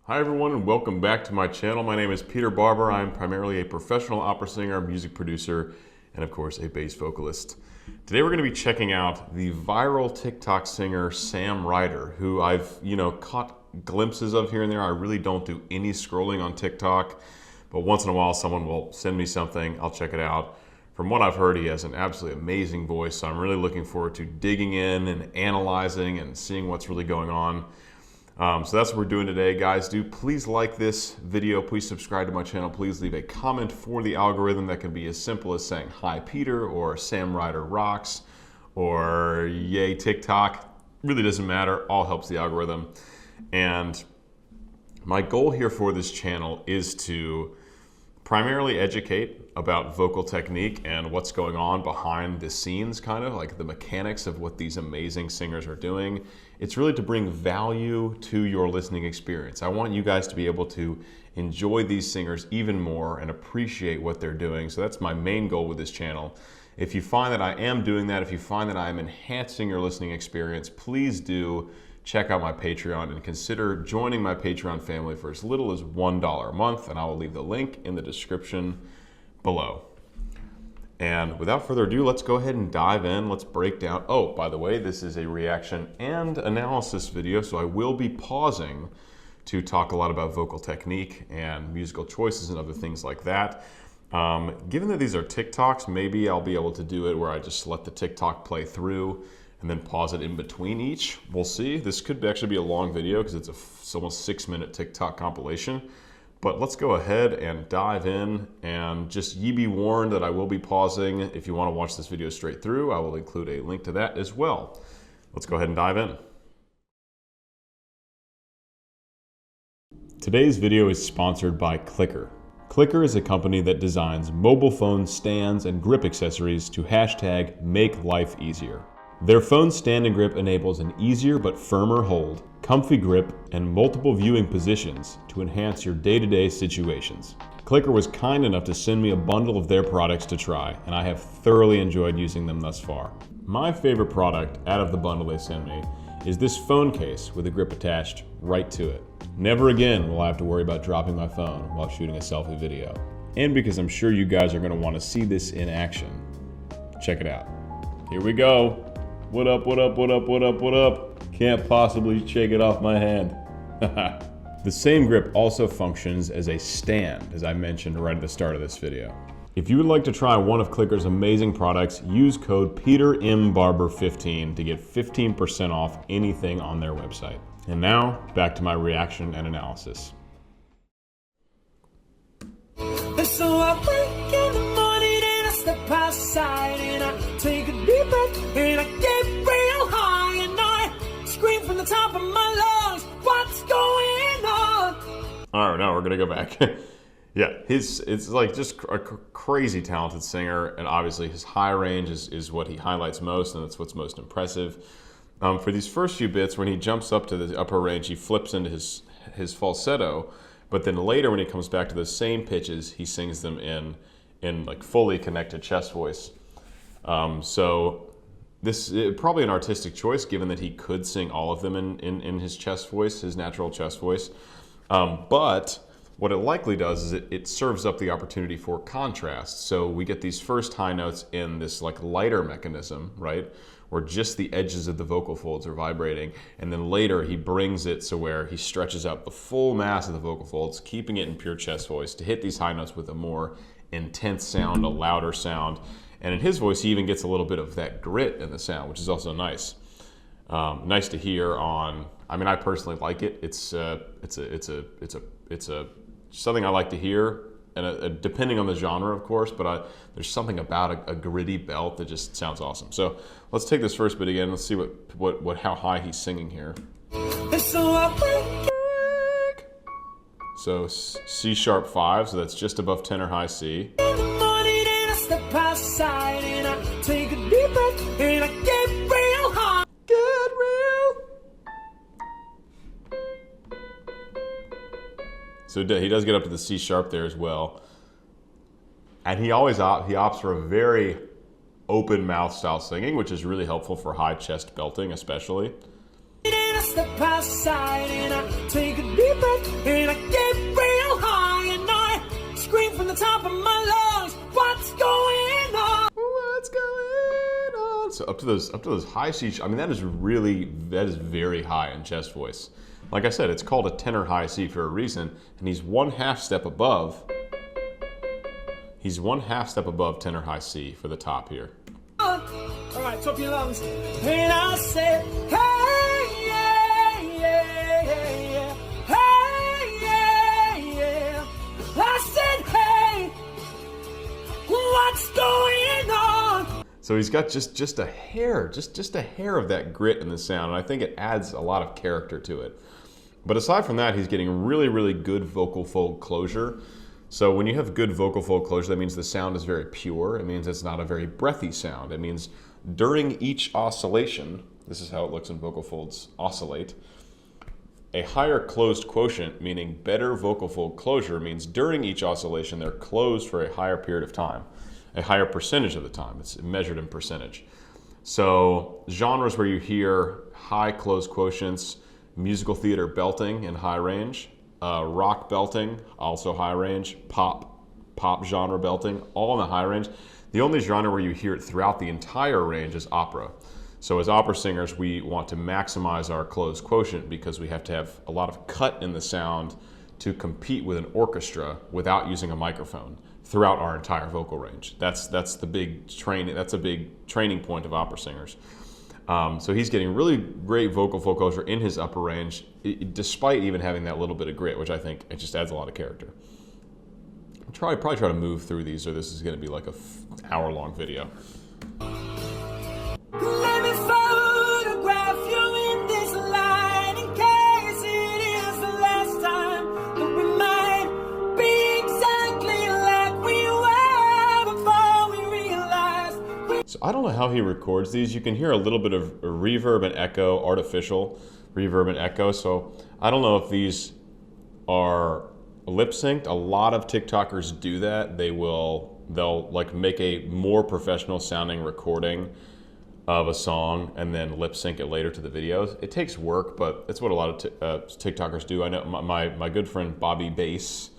Hi everyone and welcome back to my channel. My name is Peter Barber. I'm primarily a professional opera singer, music producer, and of course a bass vocalist. Today we're going to be checking out the viral TikTok singer Sam Ryder, who I've, caught glimpses of here and there. I really don't do any scrolling on TikTok, but once in a while someone will send me something, I'll check it out. From what I've heard, he has an absolutely amazing voice, so I'm really looking forward to digging in and analyzing and seeing what's really going on. So that's what we're doing today, guys. Please like this video. Please subscribe to my channel. Please leave a comment for the algorithm. That can be as simple as saying, "Hi Peter," or "Sam Ryder rocks," or "Yay TikTok." Really doesn't matter. All helps the algorithm. And my goal here for this channel is to primarily educate about vocal technique and what's going on behind the scenes, kind of like the mechanics of what these amazing singers are doing. It's really to bring value to your listening experience. I want you guys to be able to enjoy these singers even more and appreciate what they're doing. So that's my main goal with this channel. If you find that I am doing that, if you find that I am enhancing your listening experience, please do check out my Patreon and consider joining my Patreon family for as little as $1 a month, and I will leave the link in the description below. And without further ado, let's go ahead and dive in. Let's break down. Oh, by the way, this is a reaction and analysis video, so I will be pausing to talk a lot about vocal technique and musical choices and other things like that. Given that these are TikToks, maybe I'll be able to do it where I just let the TikTok play through and then pause it in between each. We'll see. This could actually be a long video because it's almost 6-minute TikTok compilation. But let's go ahead and dive in, and just ye be warned that I will be pausing. If you want to watch this video straight through, I will include a link to that as well. Let's go ahead and dive in. Today's video is sponsored by Clicker. Clicker is a company that designs mobile phone stands and grip accessories to #MakeLifeEasier. Their phone stand and grip enables an easier but firmer hold, comfy grip, and multiple viewing positions to enhance your day-to-day situations. Clicker was kind enough to send me a bundle of their products to try, and I have thoroughly enjoyed using them thus far. My favorite product out of the bundle they sent me is this phone case with a grip attached right to it. Never again will I have to worry about dropping my phone while shooting a selfie video. And because I'm sure you guys are going to want to see this in action, check it out. Here we go. What up, what up, what up, what up, what up? Can't possibly shake it off my hand. The same grip also functions as a stand, as I mentioned right at the start of this video. If you would like to try one of Clicker's amazing products, use code PeterMBarber15 to get 15% off anything on their website. And now, back to my reaction and analysis. So I wake in the morning and I step outside and I take a deep breath and I get real high and I scream from the top of my lungs, what's going on? All right, now we're gonna go back. Yeah, it's like just a crazy talented singer, and obviously his high range is what he highlights most, and that's what's most impressive. For these first few bits, when he jumps up to the upper range, he flips into his falsetto, but then later when he comes back to those same pitches, he sings them in like fully connected chest voice. So this is probably an artistic choice, given that he could sing all of them in his chest voice, his natural chest voice. But what it likely does is it serves up the opportunity for contrast. So we get these first high notes in this like lighter mechanism, right? Where just the edges of the vocal folds are vibrating. And then later he brings it so where he stretches out the full mass of the vocal folds, keeping it in pure chest voice to hit these high notes with a more intense sound, a louder sound. And in his voice, he even gets a little bit of that grit in the sound, which is also nice. Nice to hear on. I mean, I personally like it. It's something I like to hear, and depending on the genre, of course. But there's something about a gritty belt that just sounds awesome. So let's take this first bit again. Let's see how high he's singing here. So C sharp 5, so that's just above tenor high C. Step outside and I take a deep breath and I get real high. Get real. So he does get up to the C sharp there as well. And he always opts for a very open mouth style singing, which is really helpful for high chest belting especially. step outside and I take a deep breath and I get real high and I scream from the top of my lungs, what's going on? What's going on? So up to those high C, I mean that is very high in chest voice. Like I said, it's called a tenor high C for a reason, and he's 1/2 step above. He's 1/2 step above tenor high C for the top here. All right, top of your lungs, and I say, hey, yeah, yeah, yeah, yeah, hey, yeah, yeah. I said, hey, what's going on? So he's got just a hair, just a hair of that grit in the sound, and I think it adds a lot of character to it. But aside from that, he's getting really good vocal fold closure. So when you have good vocal fold closure, that means the sound is very pure. It means it's not a very breathy sound. It means during each oscillation, this is how it looks when vocal folds oscillate, a higher closed quotient, meaning better vocal fold closure, means during each oscillation they're closed for a higher period of time, a higher percentage of the time. It's measured in percentage. So genres where you hear high closed quotients, musical theater belting in high range, rock belting, also high range, pop genre belting, all in the high range. The only genre where you hear it throughout the entire range is opera. So as opera singers, we want to maximize our closed quotient because we have to have a lot of cut in the sound to compete with an orchestra without using a microphone throughout our entire vocal range. That's the big training. That's a big training point of opera singers. So he's getting really great vocal fold closure in his upper range, despite even having that little bit of grit, which I think it just adds a lot of character. I'll probably try to move through these, or this is going to be like a hour-long video. Let me photograph you in this light in case it is the last time that we might be exactly like we were before we realized. So I don't know how he records these. You can hear a little bit of reverb and echo, artificial reverb and echo. So I don't know if these are lip synced. A lot of TikTokers do that. They'll like make a more professional sounding recording of a song and then lip sync it later to the videos. It takes work, but it's what a lot of TikTokers do. I know my good friend Bobby Bass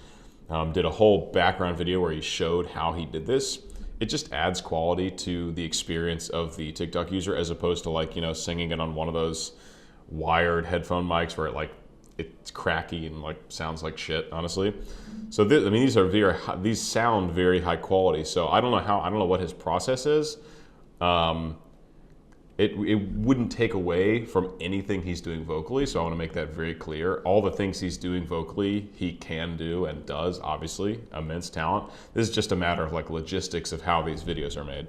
did a whole background video where he showed how he did this. It just adds quality to the experience of the TikTok user as opposed to like, you know, singing it on one of those wired headphone mics where it's cracky and like sounds like shit, honestly. So I mean, these sound very high quality. So I don't know what his process is. It wouldn't take away from anything he's doing vocally, so I want to make that very clear. All the things he's doing vocally, he can do and does, obviously, immense talent. This is just a matter of like logistics of how these videos are made.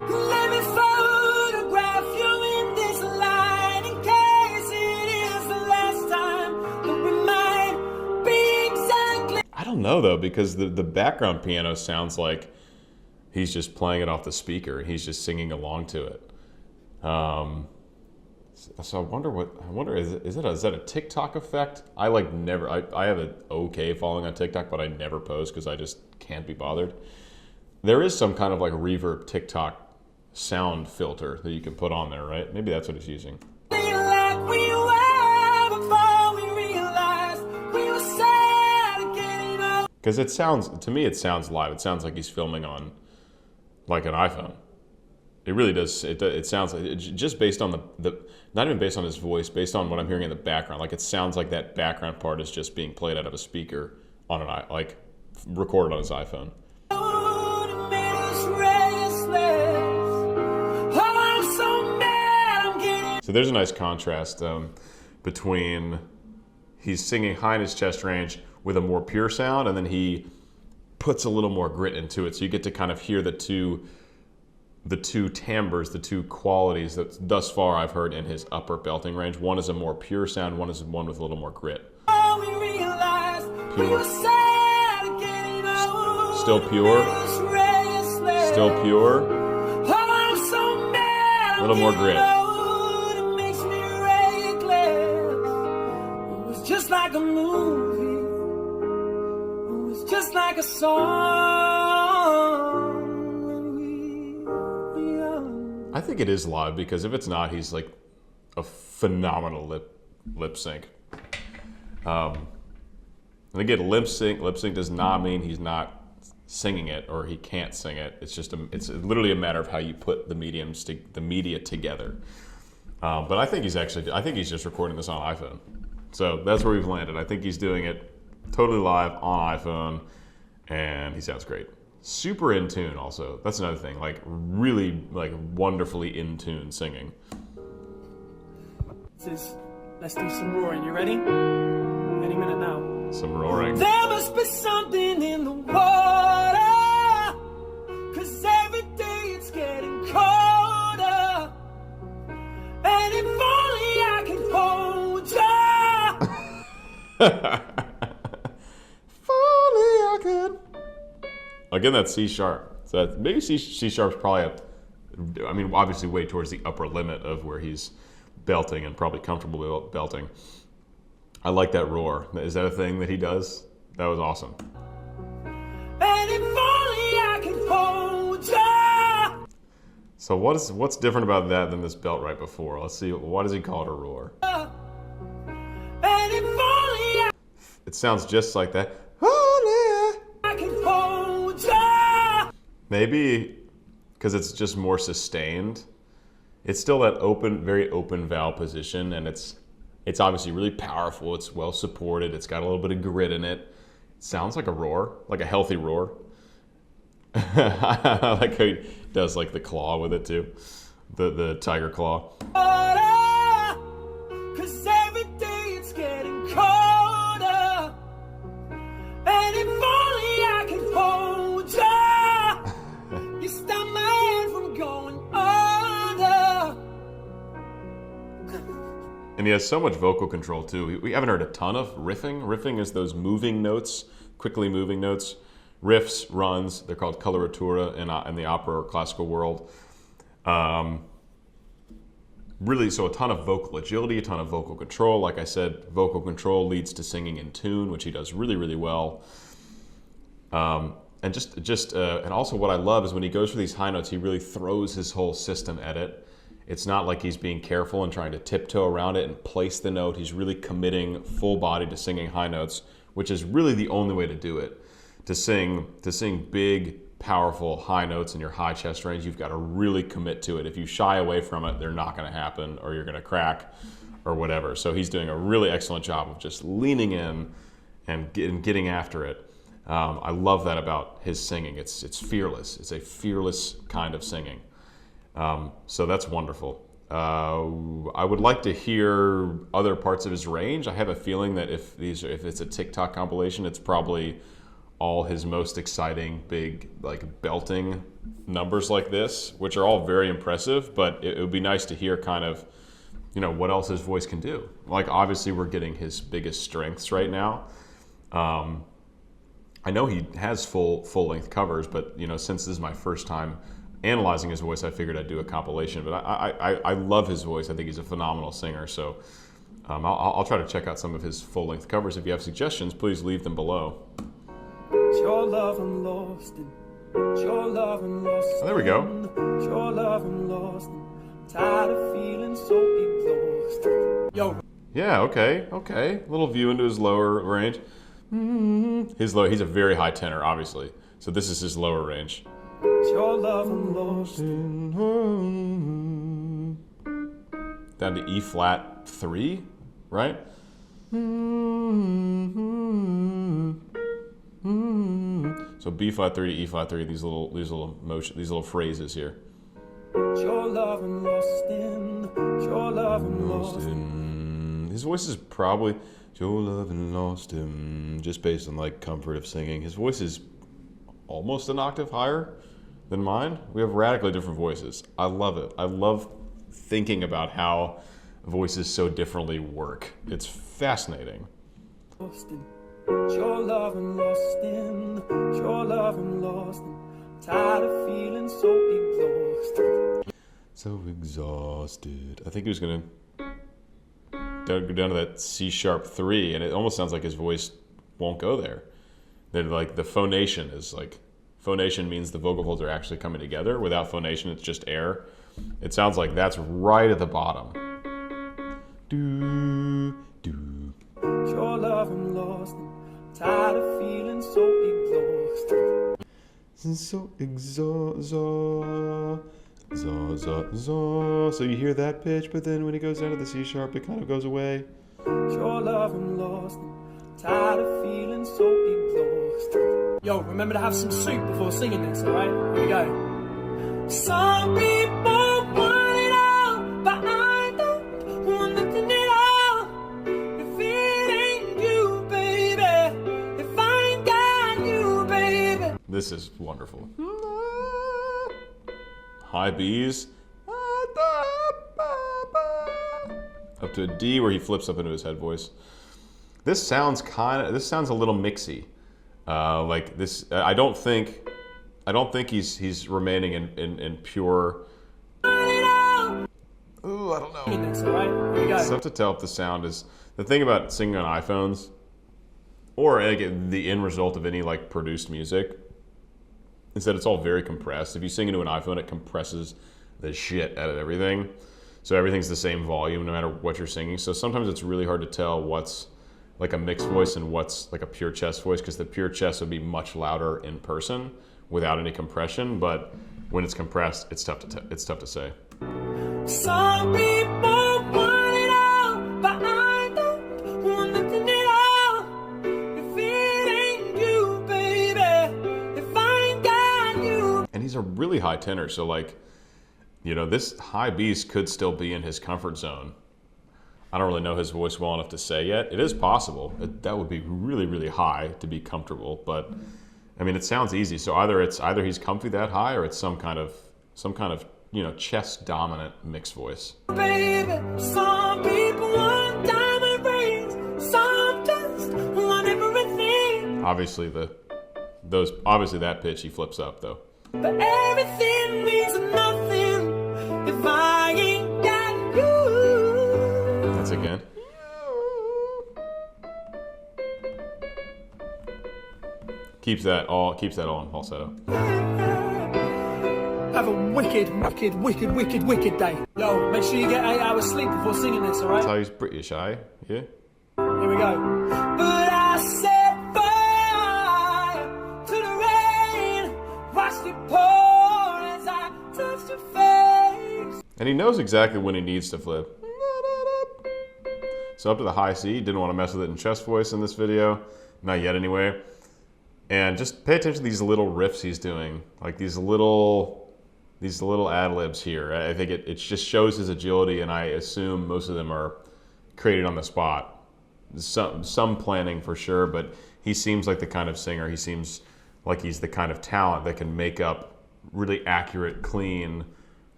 Let me photograph you in this light in case it is the last time that we might be exactly. I don't know though, because the background piano sounds like he's just playing it off the speaker and he's just singing along to it. So I wonder is that a TikTok effect? I have an okay following on TikTok, but I never post because I just can't be bothered. There is some kind of like reverb TikTok sound filter that you can put on there, right? Maybe that's what he's using. Like we were before we realized we were sad getting old. Because to me it sounds live. It sounds like he's filming on like an iPhone. It really does. It sounds like just based on the not even based on his voice, based on what I'm hearing in the background. Like it sounds like that background part is just being played out of a speaker on like recorded on his iPhone. So there's a nice contrast between he's singing high in his chest range with a more pure sound, and then he puts a little more grit into it. So you get to kind of hear the two timbres, the two qualities that thus far I've heard in his upper belting range. One is a more pure sound, one is one with a little more grit. Pure. Still pure. Still pure. A little more grit. Just like a movie, it was just like a song when we were young. I think it is live because if it's not, he's like a phenomenal lip sync. And again, lip sync does not mean he's not singing it or he can't sing it. It's just it's literally a matter of how you put the media together. But I think he's just recording this on iPhone. So that's where we've landed. I think he's doing it totally live on iPhone, and he sounds great. Super in tune also. That's another thing. Like really like wonderfully in tune singing. Let's do some roaring. You ready? Any minute now. Some roaring. There must be something in the water, 'cause every day it's getting colder. And if only I can hold ya. If only I could. Again, that's C sharp. So maybe C sharp's probably obviously way towards the upper limit of where he's belting and probably comfortable belting. I like that roar. Is that a thing that he does? That was awesome. And if only I can hold ya. So what's different about that than this belt right before? Let's see. Why does he call it a roar? And if only It sounds just like that. I can hold ya. Maybe because it's just more sustained. It's still that very open vowel position, and it's obviously really powerful. It's well supported. It's got a little bit of grit in it. It sounds like a roar, like a healthy roar. I like how he does like the claw with it too, the tiger claw. 'Cause every day it's getting colder. And if only I can hold ya. You stop my hand from going under. And he has so much vocal control too. We haven't heard a ton of riffing. Riffing is those moving notes, quickly moving notes. Riffs, runs, they're called coloratura in the opera or classical world. Really, so a ton of vocal agility, a ton of vocal control. Like I said, vocal control leads to singing in tune, which he does really, really well. And and also what I love is when he goes for these high notes, he really throws his whole system at it. It's not like he's being careful and trying to tiptoe around it and place the note. He's really committing full body to singing high notes, which is really the only way to do it. To sing big, powerful high notes in your high chest range, you've got to really commit to it. If you shy away from it, they're not going to happen, or you're going to crack, or whatever. So he's doing a really excellent job of just leaning in and getting after it. I love that about his singing. It's fearless. It's a fearless kind of singing. So that's wonderful. I would like to hear other parts of his range. I have a feeling that if it's a TikTok compilation, it's probably all his most exciting, big, like belting numbers like this, which are all very impressive, but it would be nice to hear kind of, what else his voice can do. Like, obviously we're getting his biggest strengths right now. I know he has full-length covers, but, since this is my first time analyzing his voice, I figured I'd do a compilation. But I love his voice. I think he's a phenomenal singer. So I'll try to check out some of his full-length covers. If you have suggestions, please leave them below. Your love I'm lost in. Your love I'm lost in. Oh, there we go. Your love I'm lost in. Tired of feeling so exhausted. Yo. Yeah, okay. A little view into his lower range. He's a very high tenor, obviously. So this is his lower range. Your love I'm lost in. Down to E flat 3, right? So B flat 3 to E flat 3. These little phrases here. Your love I'm lost in. Your love I'm lost in. His voice is probably your love and lost him, just based on like comfort of singing. His voice is almost an octave higher than mine. We have radically different voices. I love it. I love thinking about how voices so differently work. It's fascinating. Lost in. Your love I'm lost in. Your love I'm lost in. Tired of feeling so exhausted. So exhausted. I think he was gonna go down to that C sharp 3, and it almost sounds like his voice won't go there. They're like the phonation is like, phonation means the vocal folds are actually coming together. Without phonation, it's just air. It sounds like that's right at the bottom. Do, do. Your love I'm lost and tired of feeling so exhausted. So So you hear that pitch, but then when he goes down to the C sharp, it kind of goes away. Your love I'm lost and tired of feeling so exhausted. Yo, remember to have some soup before singing this, alright? Here we go. Some people want it all, but I don't want nothing at all. If it ain't you, baby, if I ain't got you, baby. This is wonderful. High B's. Up to a D where he flips up into his head voice. This sounds a little mixy. Like this, I don't think he's remaining in pure. Ooh, I don't know. It's tough to tell if the sound is the thing about singing on iPhones, or like, the end result of any like produced music, is that it's all very compressed. If you sing into an iPhone, it compresses the shit out of everything, so everything's the same volume no matter what you're singing. So sometimes it's really hard to tell what's like a mixed voice and what's like a pure chest voice, because the pure chest would be much louder in person without any compression, but when it's compressed, it's tough to say. Some people want it all, but I don't want nothing at all. If it ain't you, baby, if I ain't got you. And he's a really high tenor, so like, you know, this high B's could still be in his comfort zone. I don't really know his voice well enough to say yet. It is possible. That would be really, really high to be comfortable, but I mean, it sounds easy. So either he's comfy that high, or it's some kind of you know, chest dominant mixed voice. Baby, some people want diamond rings, some just want everything. Obviously that pitch he flips up though. But everything means nothing if I ain't got you. That's again. Keeps that all in falsetto. Have a wicked day. Yo, make sure you get 8 hours sleep before singing this, alright? That's how he's British, yeah? Here we go. But I set fire to the rain, watched it pour as I touched your face. And he knows exactly when he needs to flip. So up to the high C, didn't want to mess with it in chest voice in this video. Not yet anyway. And just pay attention to these little riffs he's doing. Like these little ad-libs here. I think it just shows his agility, and I assume most of them are created on the spot. Some planning for sure, but he seems like the kind of singer, he seems like he's the kind of talent that can make up really accurate, clean,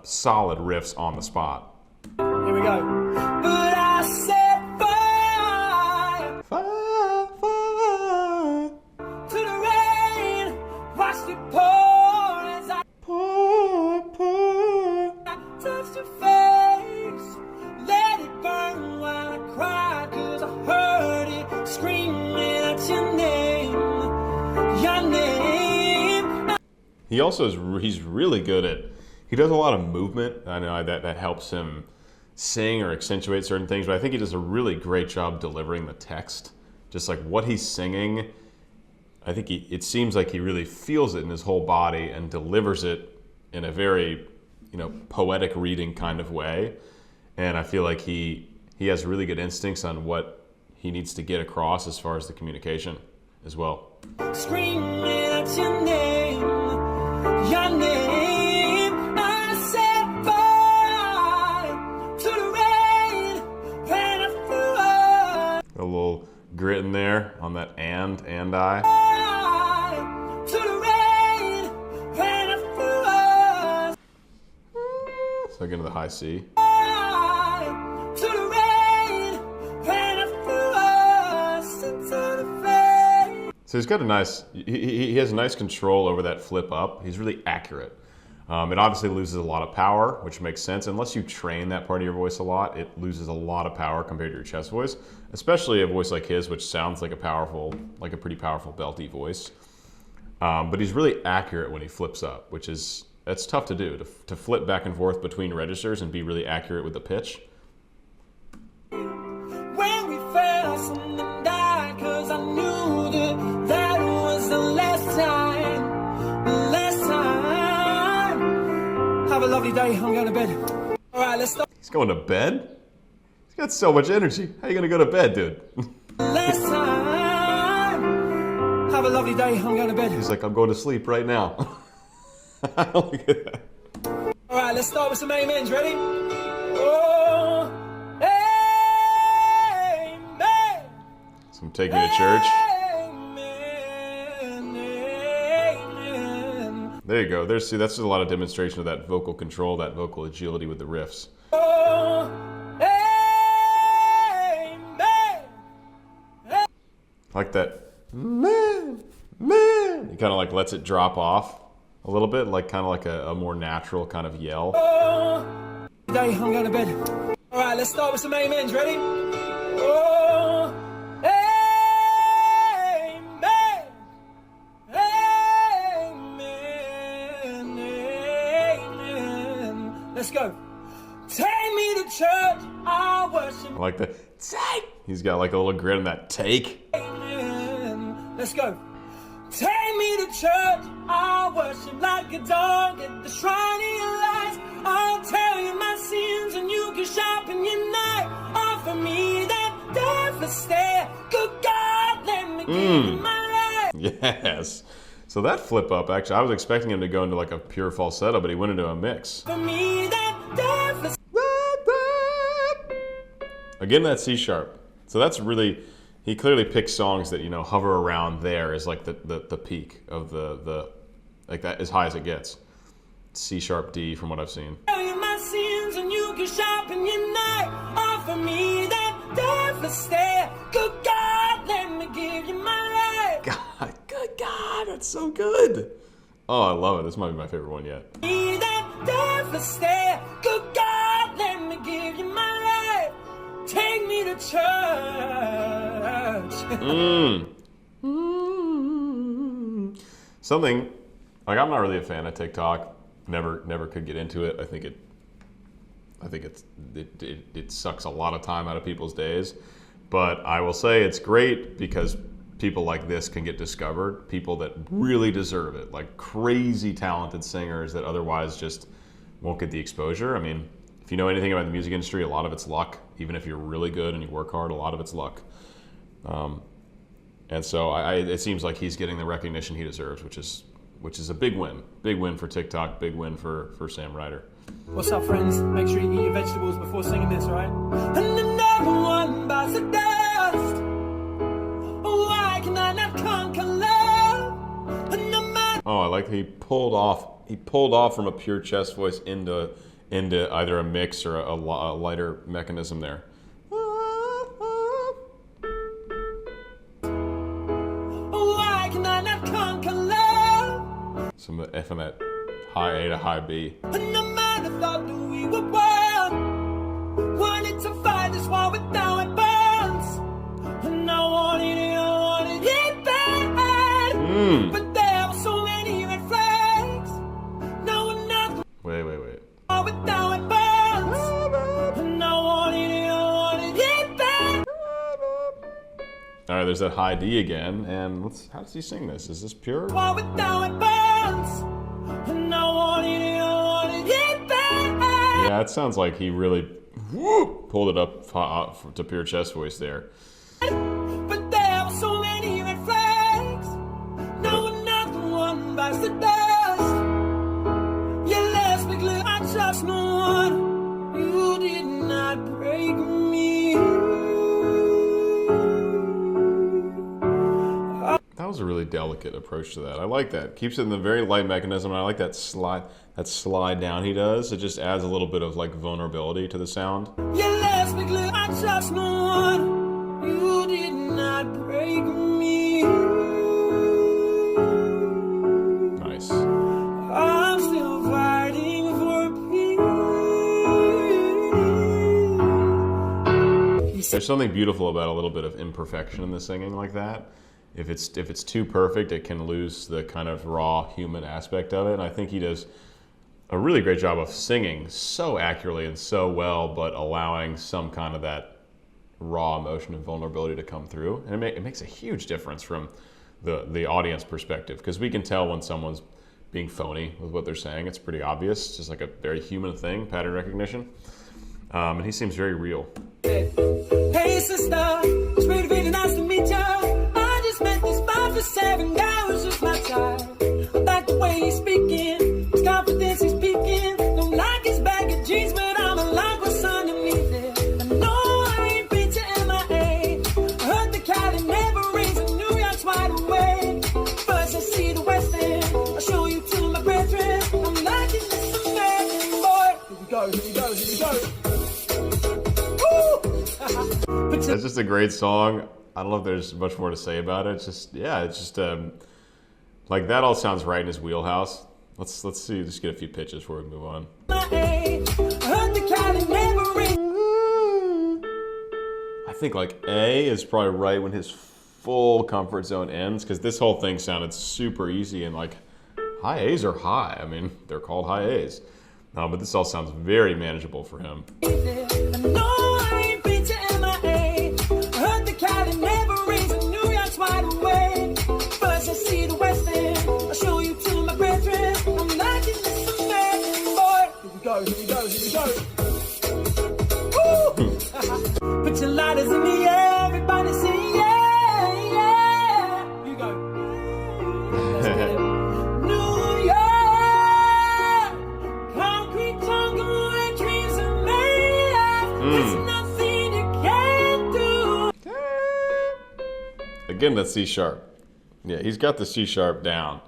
solid riffs on the spot. Here we go. But I set fire, Fire, fire, to the rain, watched it pour as I pour. touched your face. Let it burn while I cried, 'cause I heard it screaming at your name, your name. He's really good at, he does a lot of movement. I know that helps him sing or accentuate certain things, but I think he does a really great job delivering the text. Just like what he's singing, I think it seems like he really feels it in his whole body and delivers it in a very, you know, poetic reading kind of way. And I feel like he has really good instincts on what he needs to get across as far as the communication as well. Screaming at your name, your name. I set fire to the rain when I threw up. A little grit in there on that and I. To the rain when I threw up. So again to the high C. To the rain when I threw us into the face. So he's got a nice, he has nice control over that flip up. He's really accurate. It obviously loses a lot of power, which makes sense. Unless you train that part of your voice a lot, it loses a lot of power compared to your chest voice, especially a voice like his, which sounds like a pretty powerful belty voice. But he's really accurate when he flips up, that's tough to do, to flip back and forth between registers and be really accurate with the pitch. lovely day. I'm going to bed. All right, let's start. He's going to bed? He's got so much energy. How are you going to go to bed, dude? Last time. Have a lovely day. I'm going to bed. He's like, I'm going to sleep right now. Look at that. All right, let's start with some amens. Ready? Oh, amen. So I'm taking you to church. Amen, amen. There you go. There's, see, that's just a lot of demonstration of that vocal control, that vocal agility with the riffs. Oh, amen. Like that, man. He kind of like lets it drop off a little bit, like kind of like a more natural kind of yell. Oh, today I'm going to bed. All right, let's start with some amens. Ready? Oh, amen. Amen. Amen. Let's go. Take me to church. I worship. I like that. Take. He's got like a little grin in that take. Amen. Let's go. Take me to church. I worship like a dog at the shrine of your lights. I'll tell you my sins and you can sharpen your knife. Offer me that deathless stare. Good God, let me give you my life. Yes. So that flip up, actually, I was expecting him to go into like a pure falsetto, but he went into a mix. For me that deathless. Again, that C sharp. So that's really, he clearly picks songs that, you know, hover around there is like the peak of the like that, as high as it gets. C sharp D from what I've seen. Tell you my sins and you can sharpen your knife. Offer me that deathless stare. Good God, let me give you my life. God, good God, that's so good. Oh, I love it. This might be my favorite one yet. Me that deathless stare. Good God, let me give you my life. Take me to church. Something like, I'm not really a fan of TikTok. Never could get into it. I think it sucks a lot of time out of people's days. But I will say it's great because people like this can get discovered. People that really deserve it, like crazy talented singers that otherwise just won't get the exposure. I mean, if you know anything about the music industry, a lot of it's luck. Even if you're really good and you work hard, a lot of it's luck. And so it seems like he's getting the recognition he deserves, which is a big win. Big win for TikTok, big win for Sam Ryder. What's up, friends? Make sure you eat your vegetables before singing this, right? And another one bites the dust. Why can I not conquer love? And no matter. Oh, I like that he pulled off from a pure chest voice into either a mix or a lighter mechanism there. Why can I not conquer love? Some of the F in that high A to high B. And no matter thought that we were one. Wanted to fight this war without weapons. And I wanted it bad. But there were so many red flags. No one knocked. Wait. Without weapons. And I wanted it bad. All right, there's that high D again, and how does he sing this? Is this pure? War without weapons. And I wanted it bad. Yeah, it sounds like he really pulled it up to pure chest voice there. But there were so many red flags. No one, not the one bites the dust. You left me clear, I trust no one. You did not break me. That was a really delicate approach to that. I like that. Keeps it in the very light mechanism. And I like that slide down he does. It just adds a little bit of like vulnerability to the sound. You left me clear, I trust no one. You did not break me. Nice. I'm still fighting for peace. There's something beautiful about a little bit of imperfection in the singing like that. If it's too perfect, it can lose the kind of raw human aspect of it. And I think he does a really great job of singing so accurately and so well, but allowing some kind of that raw emotion and vulnerability to come through. And it makes a huge difference from the audience perspective, because we can tell when someone's being phony with what they're saying. It's pretty obvious. It's just like a very human thing, pattern recognition. And he seems very real. Hey sister, it's really nice to meet ya. I just met this 5 to 7 guy who's just my type. I like the way he's speaking, his confidence is peaking. Don't like his baggy jeans, but I'm a like what's underneath it. I know I ain't been to MIA. I heard the Cali never rains and New York's wide awake. First I see the West End, I'll show you to my brethren. I'm liking this American boy. Here we go, here we go, here we go. That's just a great song. I don't know if there's much more to say about it. It's just, yeah, it's just like that all sounds right in his wheelhouse. Let's see, just get a few pitches before we move on. I think like A is probably right when his full comfort zone ends, because this whole thing sounded super easy, and like high A's are high. I mean, they're called high A's. But this all sounds very manageable for him. Put your lighters in the air, everybody sing, yeah, yeah. You go. Let's get it. New York, concrete jungle where dreams are made of. There's nothing you can't do. Again, that's C sharp. Yeah, he's got the C sharp down.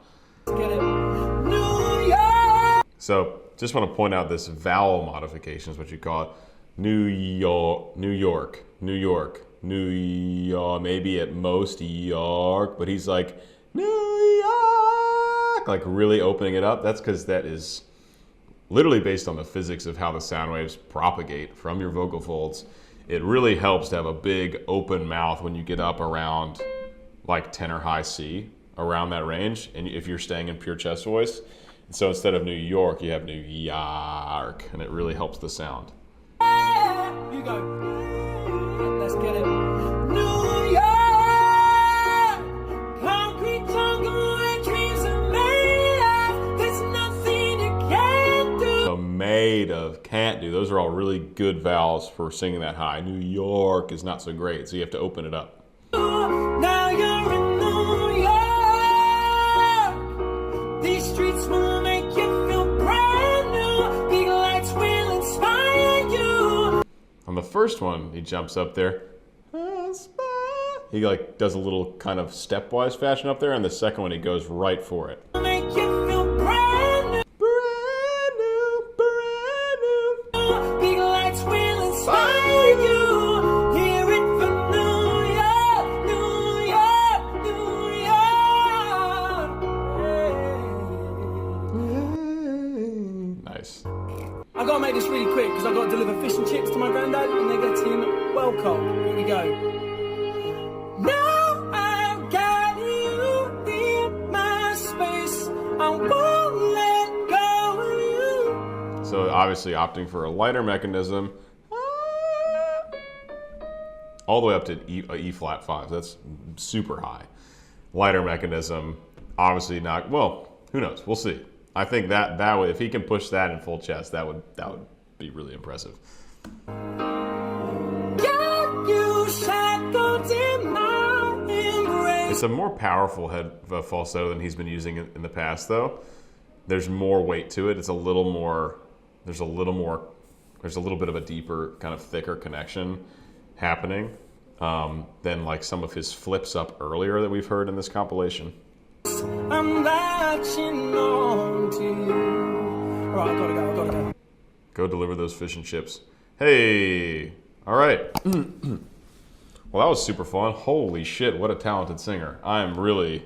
Let's get it. New York. So, just want to point out this vowel modification is what you call it. New York, New York, New York, New York, maybe at most York, but he's like, New York, like really opening it up. That's because that is literally based on the physics of how the sound waves propagate from your vocal folds. It really helps to have a big open mouth when you get up around like tenor high C, around that range, and if you're staying in pure chest voice. So instead of New York, you have New York, and it really helps the sound. You go. Let's get it. New York, concrete jungle where dreams are made of. There's nothing you can't do. So made of, can't do. Those are all really good vowels for singing that high. New York is not so great, so you have to open it up. Now you're in New York. These streets will make you feel brand new. Big lights will inspire you. On the first one, he jumps up there. He like does a little kind of stepwise fashion up there, and the second one he goes right for it. Make you feel brand new. Brand new, brand new. Big lights will inspire you. Hear it from New York, New York, New York. Nice. I gotta make this really quick because I gotta deliver fish and chips to my granddad and they get him well cold. Here we go. Now I've got you in my space. I won't let go of you. So obviously opting for a lighter mechanism. All the way up to E flat 5. That's super high. Lighter mechanism, obviously not, well, who knows? We'll see. I think that way, if he can push that in full chest, that would be really impressive. Got you shackled in my embrace. It's a more powerful head falsetto than he's been using in the past, though. There's more weight to it. It's a little more. There's a little bit of a deeper, kind of thicker connection happening than like some of his flips up earlier that we've heard in this compilation. I'm latching on to you. All right, I gotta go. Go deliver those fish and chips. Hey, all right. Well, that was super fun. Holy shit, what a talented singer. I am really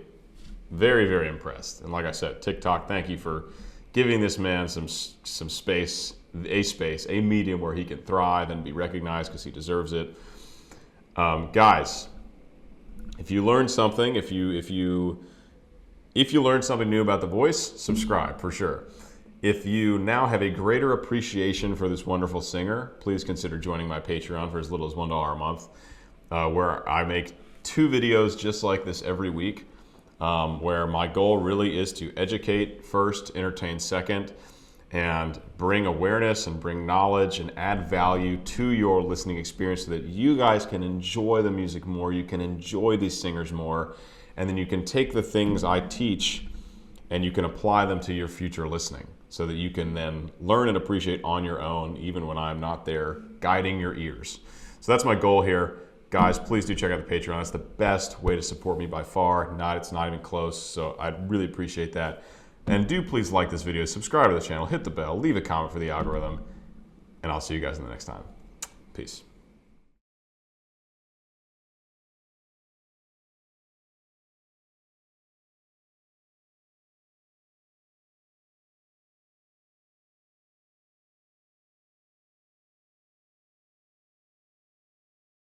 very, very impressed. And like I said, TikTok, thank you for giving this man some space, a medium where he can thrive and be recognized because he deserves it. Guys, if you learned something, if you learned something new about The Voice, subscribe for sure. If you now have a greater appreciation for this wonderful singer, please consider joining my Patreon for as little as $1 a month, where I make 2 videos just like this every week. where my goal really is to educate first, entertain second, and bring awareness and bring knowledge and add value to your listening experience so that you guys can enjoy the music more, you can enjoy these singers more, and then you can take the things I teach and you can apply them to your future listening so that you can then learn and appreciate on your own even when I'm not there guiding your ears. So that's my goal here. Guys, please do check out the Patreon. It's the best way to support me by far. It's not even close, so I'd really appreciate that. And do please like this video, subscribe to the channel, hit the bell, leave a comment for the algorithm, and I'll see you guys in the next time. Peace.